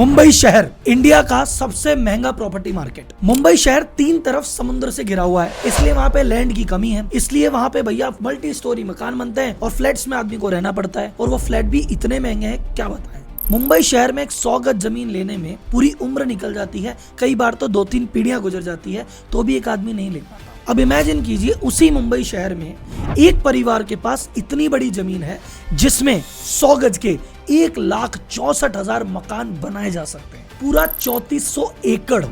मुंबई शहर इंडिया का सबसे महंगा प्रॉपर्टी मार्केट। मुंबई शहर तीन तरफ समुद्र से घिरा हुआ है, इसलिए वहाँ पे लैंड की कमी है। इसलिए वहाँ पे भैया मल्टी स्टोरी मकान बनते हैं और फ्लैट्स में आदमी को रहना पड़ता है, और वो फ्लैट भी इतने महंगे हैं क्या बताएं। मुंबई शहर में एक 100 गज जमीन लेने में पूरी उम्र निकल जाती है, कई बार तो 2-3 पीढ़ियां गुजर जाती है, तो भी एक आदमी नहीं ले पाता। अब इमेजिन कीजिए उसी मुंबई शहर में एक परिवार के पास इतनी बड़ी जमीन है जिसमें 100 गज के 1,64,000 मकान बनाए जा सकते हैं। पूरा 3400 एकड़।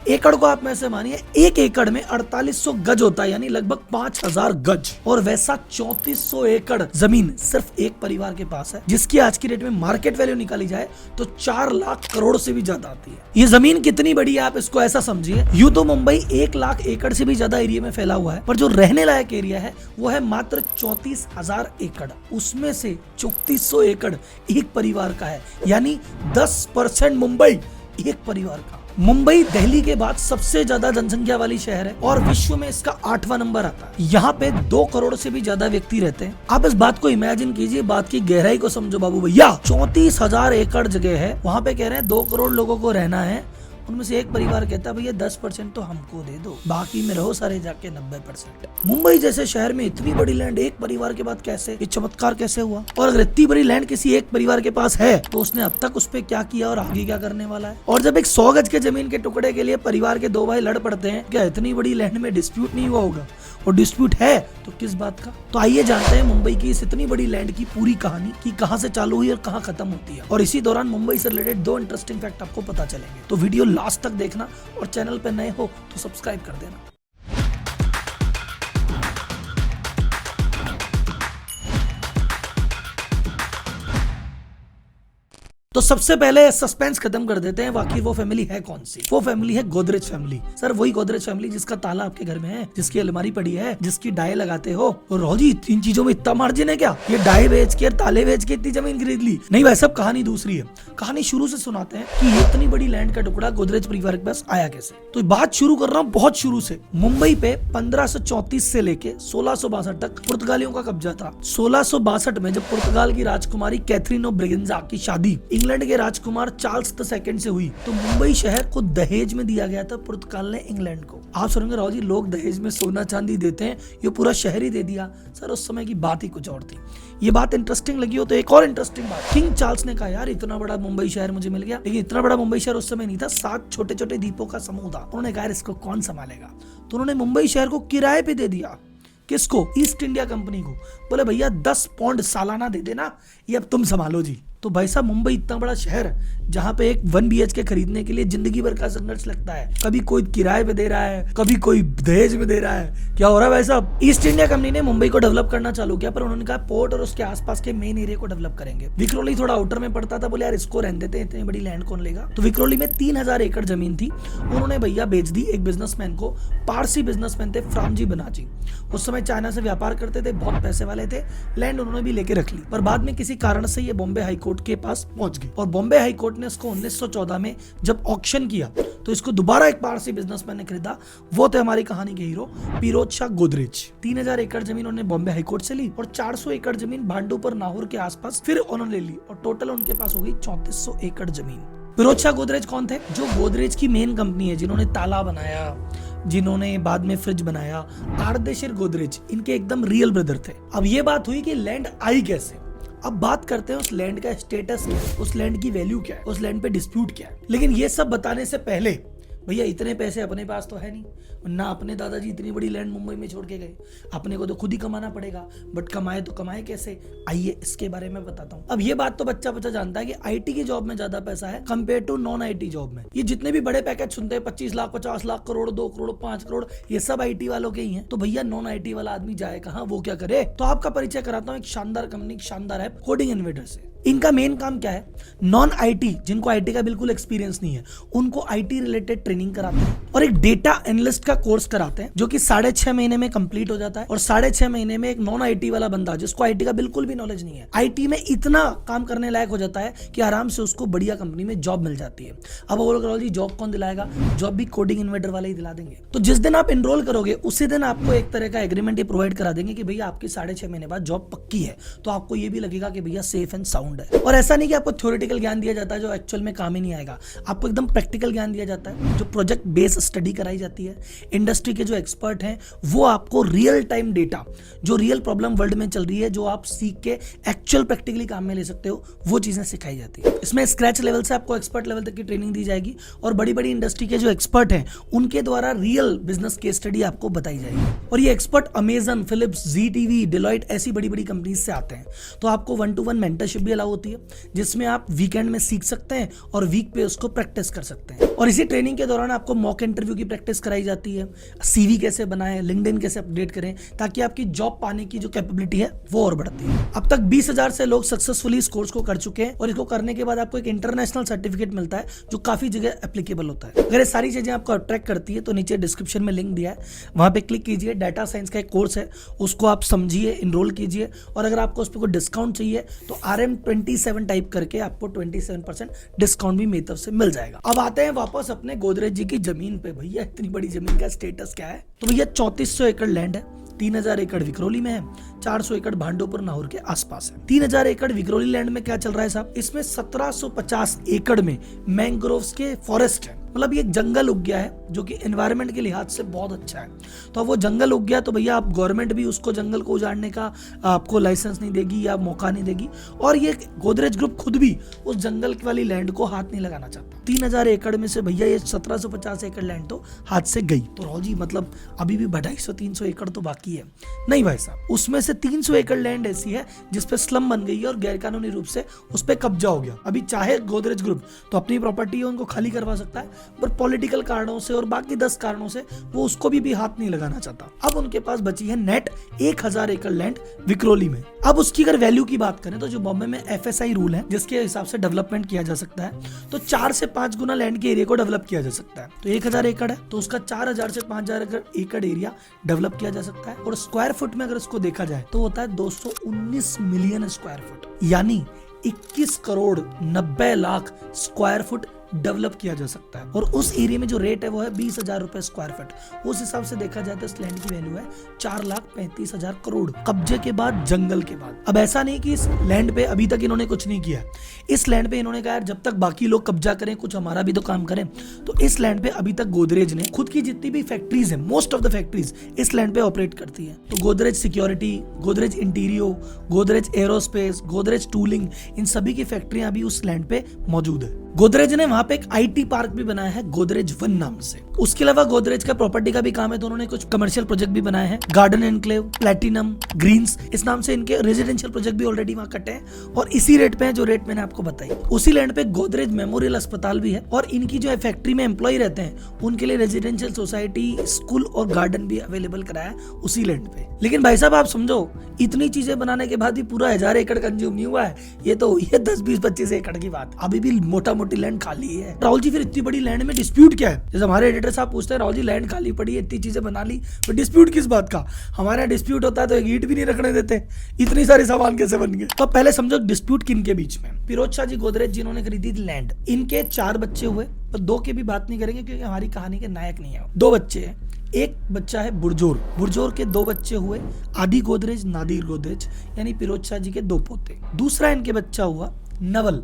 एकड़ को आप में से मानिए, एक एकड़ में 4800 गज होता है, यानी लगभग 5000 गज। और वैसा 3400 एकड़ जमीन सिर्फ एक परिवार के पास है, जिसकी आज की डेट में मार्केट वैल्यू निकाली जाए तो 4 लाख करोड़ से भी ज्यादा आती है। ये जमीन कितनी बड़ी है आप इसको ऐसा समझिए, यूं तो मुंबई 1 लाख एकड़ से भी ज्यादा एरिया में फैला हुआ है, पर जो रहने लायक एरिया है वो है मात्र 34,000 एकड़। उसमें से 3400 एकड़ एक परिवार का है, यानी 10% मुंबई एक परिवार का। मुंबई दिल्ली के बाद सबसे ज्यादा जनसंख्या वाली शहर है और विश्व में इसका 8वां नंबर आता है। यहाँ पे 2 करोड़ से भी ज्यादा व्यक्ति रहते हैं। आप इस बात को इमेजिन कीजिए, बात की गहराई को समझो बाबू भैया। 34,000 एकड़ जगह है, वहाँ पे कह रहे हैं 2 करोड़ लोगों को रहना है। उनमें से एक परिवार कहता है भैया 10% तो हमको दे दो, बाकी में रहो सारे जाके 90%। मुंबई जैसे शहर में इतनी बड़ी लैंड एक परिवार के बाद कैसे, ये चमत्कार कैसे हुआ? और अगर इतनी बड़ी लैंड किसी एक परिवार के पास है तो उसने अब तक उस पर क्या किया और आगे क्या करने वाला है? और जब एक 100 गज के जमीन के टुकड़े के लिए परिवार के 2 भाई लड़ पड़ते हैं, क्या इतनी बड़ी लैंड में डिस्प्यूट नहीं हुआ होगा? और डिस्प्यूट है तो किस बात का? तो आइए जानते हैं मुंबई की इस इतनी बड़ी लैंड की पूरी कहानी, कि कहां से चालू हुई और कहां खत्म होती है। और इसी दौरान मुंबई से रिलेटेड 2 इंटरेस्टिंग फैक्ट आपको पता चलेंगे, तो वीडियो लास्ट तक देखना और चैनल पे नए हो तो सब्सक्राइब कर देना। तो सबसे पहले सस्पेंस खत्म कर देते हैं, आखिर वो फैमिली है कौन सी? वो फैमिली है गोदरेज फैमिली। सर वही गोदरेज फैमिली जिसका ताला आपके घर में है, जिसकी अलमारी पड़ी है, जिसकी डाई लगाते हो। और राहुल जी इन चीजों में इतना मार्जिन है क्या? ये डाई बेच के ताले बेच के इतनी जमीन खरीद ली? नहीं भाई, सब कहानी दूसरी है। कहानी शुरू से सुनाते हैं कि ये इतनी बड़ी लैंड का टुकड़ा गोदरेज परिवार के पास आया कैसे। तो बात शुरू कर रहा हूँ बहुत शुरू से। मुंबई पे 1534 से लेके 1662 तक पुर्तगालियों का कब्जा था। 1662 में जब पुर्तगाल की राजकुमारी कैथरीन ऑफ ब्रिगेंजा की शादी इंग्लैंड के राजकुमार चार्ल्स II से हुई, तो मुंबई शहर को दहेज में दिया गया था पुर्तगाल ने इंग्लैंड को। आप सुनेंगे राव जी लोग दहेज में सोना चांदी देते हैं, ये पूरा शहर ही दे दिया। सर उस समय की बात ही कुछ और थी। ये बात इंटरेस्टिंग लगी हो तो एक और इंटरेस्टिंग बात, किंग चार्ल्स ने कहा यार इतना बड़ा मुंबई शहर मुझे मिल गया, लेकिन इतना बड़ा मुंबई शहर उस समय नहीं था, 7 छोटे छोटे द्वीपों का समूह था। उन्होंने कहा इसको कौन संभालेगा, तो उन्होंने मुंबई शहर को किराए पे दे दिया। किसको? ईस्ट इंडिया कंपनी को। बोले भैया 10 पौंड सालाना दे देना, ये अब तुम संभालो जी। तो भाई साहब मुंबई इतना बड़ा शहर जहाँ पे एक 1 BHK खरीदने के लिए जिंदगी भर का संघर्ष लगता है, कभी कोई किराए पे दे रहा है, कभी कोई दहेज में दे रहा है, क्या हो रहा है भाई साहब? ईस्ट इंडिया कंपनी ने मुंबई को डेवलप करना चालू किया, पर उन्होंने कहा पोर्ट और उसके आसपास के मेन एरिया को डेवलप करेंगे। विक्रोली थोड़ा आउटर में पड़ता था, बोले यार इसको रहने देते हैं, इतनी बड़ी लैंड कौन लेगा। तो विक्रोली में 3000 एकड़ जमीन थी, उन्होंने भैया बेच दी एक बिजनेसमैन को। पारसी बिजनेसमैन थे फ्रामजी बनाजी, उस समय चाइना से व्यापार करते थे, बहुत पैसे वाले थे। लैंड उन्होंने भी लेके रख ली, पर बाद में किसी कारण से ये बॉम्बे हाईकोर्ट के पास पहुंच गई, और बॉम्बे हाईकोर्ट ने इसको 1914 में जब ऑक्शन किया तो इसको दोबारा एक पारसी बिजनेसमैन ने खरीदा। वो थे हमारी कहानी के हीरो फिरोज शाह गोदरेज। 3000 एकड़ जमीन उन्होंने बॉम्बे हाईकोर्ट से ली, और 400 एकड़ जमीन भांडुपर नाहौर के आसपास फिर उन्होंने ली, और टोटल उनके पास हो गई 3400 एकड़ जमीन। फिरोज शाह गोदरेज कौन थे? जो गोदरेज की मेन कंपनी है, जिन्होंने ताला बनाया, जिन्होंने बाद में फ्रिज बनाया, आर्देशिर गोदरेज, इनके एकदम रियल ब्रदर थे। अब ये बात हुई कि लैंड आई कैसे। अब बात करते हैं उस लैंड का स्टेटस क्या है, उस लैंड की वैल्यू क्या है, उस लैंड पे डिस्प्यूट क्या है। लेकिन ये सब बताने से पहले भैया इतने पैसे अपने पास तो है नहीं ना, अपने दादाजी इतनी बड़ी लैंड मुंबई में छोड़ के गए, अपने को तो खुद ही कमाना पड़ेगा। बट कमाए तो कमाए कैसे, आइए इसके बारे में बताता हूँ। अब ये बात तो बच्चा जानता है कि आईटी की जॉब में ज्यादा पैसा है compare to non IT job में। ये जितने भी बड़े पैकेज सुनते हैं 25 लाख 50 लाख करोड़ 2 करोड़ 5 करोड़, ये सब आईटी वालों के ही हैं। तो भैया नॉन आईटी वाला आदमी जाए कहाँ, वो क्या करे? तो आपका परिचय कराता हूँ एक शानदार कंपनी, शानदार ऐप कोडिंग इन्वेडर से। इनका मेन काम क्या है? नॉन आईटी, जिनको आईटी का बिल्कुल एक्सपीरियंस नहीं है, उनको आईटी रिलेटेड ट्रेनिंग कराते हैं, और एक डेटा एनालिस्ट का कोर्स कराते हैं जो कि 6.5 महीने में कंप्लीट हो जाता है। और 6.5 महीने में एक नॉन आईटी वाला बंदा, जिसको आईटी का बिल्कुल भी नॉलेज नहीं है, आईटी में इतना काम करने लायक हो जाता है कि आराम से उसको बढ़िया कंपनी में जॉब मिल जाती है। अब वो लोग जी जॉब कौन दिलाएगा? जॉब भी कोडिंग इन्वेडर वाले ही दिला देंगे। तो जिस दिन आप एनरोल करोगे उसी दिन आपको एक तरह का एग्रीमेंट प्रोवाइड करा देंगे कि भैया आपकी 6.5 महीने बाद जॉब पक्की है। तो आपको ये भी लगेगा कि भैया सेफ एंड साउंड साउंड है। और ऐसा नहीं कि आपको थ्योरेटिकल ज्ञान दिया जाता है जो एक्चुअल में काम ही नहीं आएगा, आपको एकदम प्रैक्टिकल ज्ञान दिया जाता है, जो प्रोजेक्ट बेस्ड स्टडी कराई जाती है। इंडस्ट्री के जो एक्सपर्ट हैं वो आपको रियल टाइम डेटा, जो रियल प्रॉब्लम वर्ल्ड में चल रही है, जो आप सीख के एक्चुअल प्रैक्टिकली काम में ले सकते हो, वो चीजें सिखाई जाती है। इसमें स्क्रैच लेवल से आपको एक्सपर्ट लेवल तक की ट्रेनिंग दी जाएगी और बड़ी बड़ी इंडस्ट्री के जो एक्सपर्ट हैं उनके द्वारा रियल बिजनेस केस स्टडी आपको बताई जाएगी। और ये expert Amazon, Philips, ZTV, Deloitte ऐसी बड़ी बड़ी कंपनीज से आते हैं। तो आपको 1-to-1 मेंटरशिप भी अलाउ होती है, जिसमें आप वीकेंड में सीख सकते हैं और वीक पे उसको प्रैक्टिस कर सकते हैं। और इसी ट्रेनिंग के दौरान आपको मॉक इंटरव्यू की प्रैक्टिस कराई जाती है, CV कैसे बनाएं, लिंक्डइन कैसे अपडेट करें, ताकि आपकी जॉब पाने की जो कैपेबिलिटी है वो और बढ़ती है। अब तक 20,000 से लोग सक्सेसफुली इस कोर्स को कर चुके हैं और इसको करने के बाद आपको एक इंटरनेशनल सर्टिफिकेट मिलता है जो काफी जगह एप्लीकेबल होता है। अगर ये सारी चीजें आपको अट्रैक्ट करती है तो नीचे डिस्क्रिप्शन में लिंक दिया है, वहां पे क्लिक कीजिए। डाटा साइंस का एक कोर्स है, उसको आप समझिए, इनरोल कीजिए। और अगर आपको उस पर कोई डिस्काउंट चाहिए तो RM27 टाइप करके आपको 27% डिस्काउंट भी मेरी तरफ से मिल जाएगा। अब आते हैं वापस अपने गोदरेज जी की जमीन पे। भैया इतनी बड़ी जमीन का स्टेटस क्या है? तो भैया 3400 एकड़ लैंड है, 3000 एकड़ विक्रोली में है, 400 एकड़ भांडोपुर नाहौर के आसपास है। 3000 एकड़ विक्रोली लैंड में क्या चल रहा है साहब? इसमें 1750 एकड़ में मैंग्रोव्स के फॉरेस्ट है। मतलब ये जंगल उग गया है जो कि एनवायरनमेंट के लिहाज से बहुत अच्छा है। तो अब वो जंगल उग गया तो भैया आप गवर्नमेंट भी उसको जंगल को उजाड़ने का आपको लाइसेंस नहीं देगी या मौका नहीं देगी। और ये गोदरेज ग्रुप खुद भी उस जंगल वाली लैंड को हाथ नहीं लगाना चाहता। 3000 एकड़ में से भैया ये 1750 एकड़ लैंड तो हाथ से गई। तो राव जी मतलब अभी भी 250-300 एकड़ तो बाकी है। नहीं भाई साहब, उसमें से 300 एकड़ लैंड ऐसी है जिसपे स्लम बन गई है और गैरकानूनी रूप से उस पर कब्जा हो गया। अभी चाहे गोदरेज ग्रुप तो अपनी प्रॉपर्टी है उनको खाली करवा सकता है, पर पॉलिटिकल कारणों से और बाकी 10 कारणों से वो उसको भी हाथ नहीं लगाना चाहता। अब उनके पास बची है नेट 1000 एकड़ लैंड विक्रोली में। अब उसकी अगर वैल्यू की बात करें तो जो बॉम्बे में FSI रूल है जिसके हिसाब से डेवलपमेंट किया जा सकता है, तो 4 से 5 गुना लैंड के एरिया को डेवलप किया जा सकता है। तो 1000 एकड़ है तो उसका 4000 से 5000 एकड़ एरिया डेवलप किया जा सकता है। और स्क्वायर फुट में अगर इसको देखा जाए तो होता है 219 मिलियन स्क्वायर फुट, यानी 21 crore 90 lakh square foot develop किया जा सकता है। और उस एरिया में जो रेट है वो है 20,000 रुपए स्क्वायर फुट। उस हिसाब से देखा जाए तो इस लैंड की वैल्यू है 4,35,000 करोड़ कब्जे के बाद, जंगल के बाद। अब ऐसा नहीं कि इस लैंड पे अभी तक इन्होंने कुछ नहीं किया। इस लैंड पे इन्होंने कहा यार जब तक बाकी लोग कब्जा करें कुछ हमारा भी तो काम करें। तो इस लैंड पे अभी तक गोदरेज ने खुद की जितनी भी फैक्ट्रीज है, मोस्ट ऑफ द फैक्ट्रीज इस लैंड पे ऑपरेट करती है। तो Godrej security, Godrej Interio, Godrej aerospace, Godrej tooling, इन सभी की फैक्ट्रियां अभी उस लैंड पे मौजूद है। गोदरेज ने वहां पे एक IT पार्क भी बनाया है गोदरेज 1 नाम से। उसके अलावा गोदरेज का प्रॉपर्टी का भी काम है तो उन्होंने कुछ कमर्शियल प्रोजेक्ट भी बनाए हैं, गार्डन एनक्लेव, प्लैटिनम, ग्रीन्स, इस नाम से इनके रेजिडेंशियल प्रोजेक्ट भी ऑलरेडी वहां कटे हैं और इसी रेट पे है जो रेट मैंने आपको बताई। उसी लैंड पे गोदरेज मेमोरियल अस्पताल भी है और इनकी जो फैक्ट्री में एम्प्लॉय रहते हैं उनके लिए रेजिडेंशियल सोसाइटी, स्कूल और गार्डन भी अवेलेबल कराया है उसी लैंड पे। लेकिन भाई साहब आप समझो, इतनी चीजें बनाने के बाद भी पूरा 1000 एकड़ कंज्यूम नहीं हुआ है। ये तो हुई है 10, 20, 25 एकड़ की बात, अभी भी मोटा मोटी लैंड खाली है। राहुल जी फिर इतनी बड़ी लैंड में डिस्प्यूट क्या है? जैसे हमारे एडिटर साहब पूछते हैं राहुल जी लैंड खाली पड़ी है, इतनी चीजें बना ली, तो डिस्प्यूट किस बात का? हमारे डिस्प्यूट होता है तो एक ईंट भी नहीं रखने देते, इतनी सारी सामान कैसे बन गए? तो पहले समझो डिस्प्यूट किन के बीच में। फिरोज शाह जी गोदरेज जिन्होंने खरीदी थी लैंड, इनके 4 बच्चे हुए, तो 2 की भी बात नहीं करेंगे क्योंकि हमारी कहानी के नायक नहीं है। 2 बच्चे हैं, एक बच्चा है बुरजोर के 2 बच्चे हुए, आदि गोदरेज, नादिर गोदरेज, यानी फिरोज शाह जी के 2 पोते। दूसरा इनके बच्चा हुआ नवल,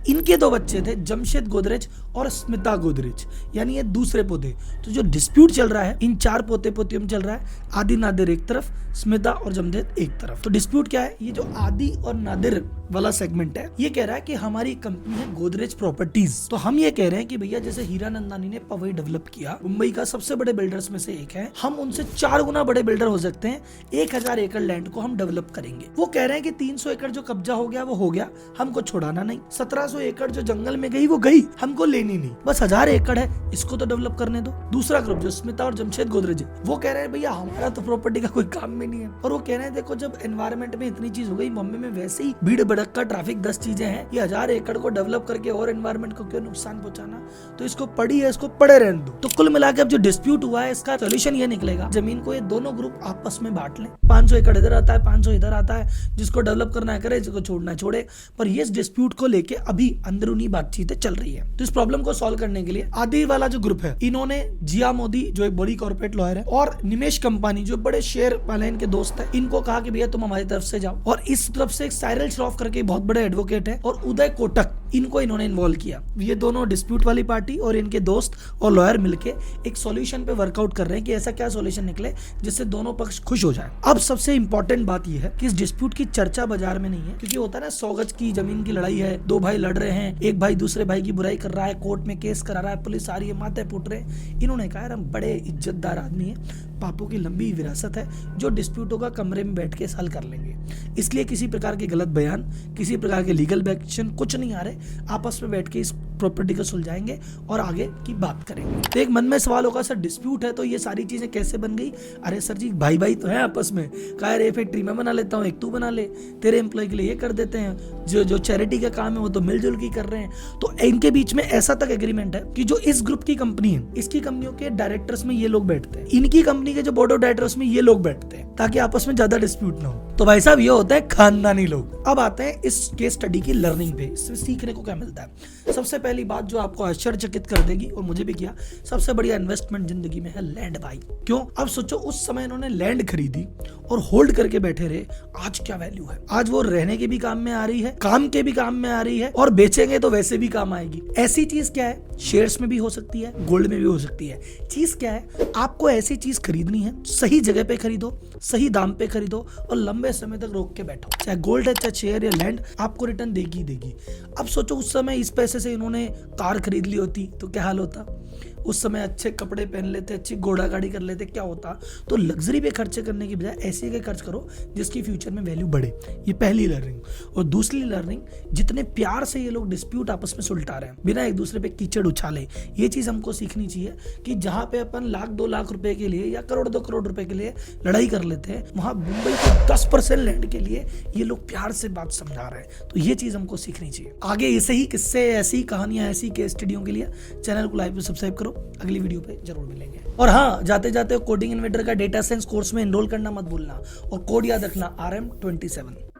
इनके 2 बच्चे थे, जमशेद गोदरेज और स्मिता गोदरेज, यानी ये दूसरे पोते। तो जो डिस्प्यूट चल रहा है इन 4 पोते पोतियों में चल रहा है, आदि नादिर एक तरफ, स्मिता और जमशेद एक तरफ। तो डिस्प्यूट क्या है? ये जो आदि और नादिर वाला सेगमेंट है ये कह रहा है कि हमारी कंपनी है गोदरेज प्रॉपर्टीज, तो हम ये कह रहे हैं कि भैया जैसे हीरा नंदानी ने पवई डेवलप किया, मुंबई का सबसे बड़े बिल्डर्स में से एक है, हम उनसे 4 गुना बड़े बिल्डर हो सकते हैं। 1000 एकड़ लैंड को हम डेवलप करेंगे। वो कह रहे हैं कि 300 एकड़ जो कब्जा हो गया वो हो गया, हमको छुड़ाना नहीं। 1700 एकड़ जो जंगल में गई वो गई, हमको लेनी नहीं, बस 1000 एकड़ है इसको तो डेवलप करने दो। दूसरा ग्रुप जो स्मिता और जमशेद गोदरेज वो कह रहे हैं भैया हमारा तो प्रॉपर्टी का कोई काम में नहीं है। और वो कह रहे हैं देखो जब एनवायरमेंट में इतनी चीज हो गई, बॉम्बे में वैसे ही भीड़ भड़क्का, ट्रैफिक, 10 चीजें हैं, ये 1000 एकड़ को डेवलप करके और एनवायरमेंट को क्यों नुकसान पहुंचाना? तो इसको पड़ी है, इसको पड़े रहने दो। तो कुल मिलाकर अब जो डिस्प्यूट हुआ है इसका सोल्यूशन ये निकलेगा, जमीन को ये दोनों ग्रुप आपस में बांट लें। 500 एकड़ इधर आता है, 500 इधर आता है, जिसको डेवलप करना है करे, जिसको छोड़ना है छोड़े। पर ये डिस्प्यूट को लेके अभी अभी अंदरूनी बातचीतें चल रही है। तो इस प्रॉब्लम को सॉल्व करने के लिए आदि वाला जो ग्रुप है, इन्होंने जिया मोदी जो एक बड़ी कॉर्पोरेट लॉयर है और निमेश कंपानी जो बड़े शेयर वाले इनके दोस्त है, इनको कहा कि भैया तुम हमारी तरफ से जाओ। और इस तरफ से एक साइरल श्रॉफ करके बहुत बड़े एडवोकेट है और उदय कोटक, इनको इन्होंने इन्वॉल्व किया। ये दोनों डिस्प्यूट वाली पार्टी और इनके दोस्त और लॉयर मिलके एक सॉल्यूशन पे वर्कआउट कर रहे हैं कि ऐसा क्या सॉल्यूशन निकले जिससे दोनों पक्ष खुश हो जाएं। अब सबसे इंपॉर्टेंट बात यह है कि इस डिस्प्यूट की चर्चा बाजार में नहीं है, क्योंकि होता है ना 100 गज की जमीन की लड़ाई है, दो भाई लड़ रहे हैं, एक भाई दूसरे भाई की बुराई कर रहा है, कोर्ट में केस करा रहा है, पुलिस आ रही है, माथे फूट रहे हैं। इन्होंने कहा यार हम बड़े इज्जतदार आदमी है, पापों की लंबी विरासत है, जो डिस्प्यूट होगा कमरे में बैठ के हल कर लेंगे। इसलिए किसी प्रकार के गलत बयान, किसी प्रकार के लीगल एक्शन कुछ नहीं आ रहे, आपस में बैठ के इस प्रॉपर्टी को सुलझाएंगे और आगे की बात करेंगे। तो एक मन में सवाल होगा सर डिस्प्यूट है तो ये सारी चीजें कैसे बन गई? अरे सर जी भाई भाई तो है आपस में, कहा रे फैक्ट्री में बना लेता हूँ, एक तू बना ले, तेरे एम्प्लॉय के लिए ये कर देते हैं, जो चैरिटी का काम है वो तो मिलजुल के कर रहे हैं। तो इनके बीच में ऐसा तक एग्रीमेंट है कि जो इस ग्रुप की कंपनी है, इसकी कंपनियों के डायरेक्टर्स में ये लोग बैठते हैं, इनकी कंपनी के जो बोर्ड ऑफ डायरेक्टर्स में ये लोग बैठते हैं, ताकि आपस में ज्यादा डिस्प्यूट ना हो। तो भाई साहब ये होता है खानदानी लोग। अब आते हैं इस केस स्टडी की लर्निंग पे, इसमें सीखने को क्या मिलता है। सबसे पहली बात जो आपको आश्चर्यचकित कर देगी और मुझे भी किया, सबसे बढ़िया इन्वेस्टमेंट जिंदगी में है लैंड भाई। क्यों? अब सोचो उस समय इन्होंने लैंड खरीदी और होल्ड करके बैठे रहे, आज क्या वैल्यू है। आज वो रहने के भी काम में आ रही है, काम के भी काम में आ रही है और बेचेंगे तो वैसे भी काम आएगी। ऐसी चीज क्या है, शेयर्स में भी हो सकती है, गोल्ड में भी हो सकती है। चीज क्या है, आपको ऐसी चीज खरीदनी है, सही जगह पे खरीदो, सही दाम पे खरीदो और लंबे समय तक रोक के बैठो। चाहे गोल्ड है, चाहे शेयर या लैंड, आपको रिटर्न देगी देगी। अब सोचो उस समय इस पैसे से इन्होंने कार खरीद ली होती तो क्या हाल होता। उस समय अच्छे कपड़े पहन लेते, अच्छी घोड़ा गाड़ी कर लेते, क्या होता। तो लग्जरी पे खर्चे करने की बजाय ऐसे के खर्च करो जिसकी फ्यूचर में वैल्यू बढ़े। ये पहली लर्निंग। और दूसरी लर्निंग, जितने प्यार से ये लोग डिस्प्यूट आपस में सुलझा रहे हैं बिना एक दूसरे पे कीचड़ उछाले, ये चीज हमको सीखनी चाहिए कि जहां पे अपन लाख 2 लाख रुपए के लिए या करोड़ 2 करोड़ रुपए के लिए लड़ाई कर लेते हैं, वहां मुंबई के 10% लैंड के लिए ये लोग प्यार से बात समझा रहे हैं। तो ये चीज हमको सीखनी चाहिए। आगे ऐसे ही किस्से, ऐसी कहानियां, ऐसी केस स्टडियों के लिए चैनल को लाइक पे सब्सक्राइब करो। अगली वीडियो पे जरूर मिलेंगे। और हाँ, जाते जाते कोडिंग इन्वेंटर का डेटा साइंस कोर्स में एनरोल करना मत भूलना और कोड याद रखना RM27।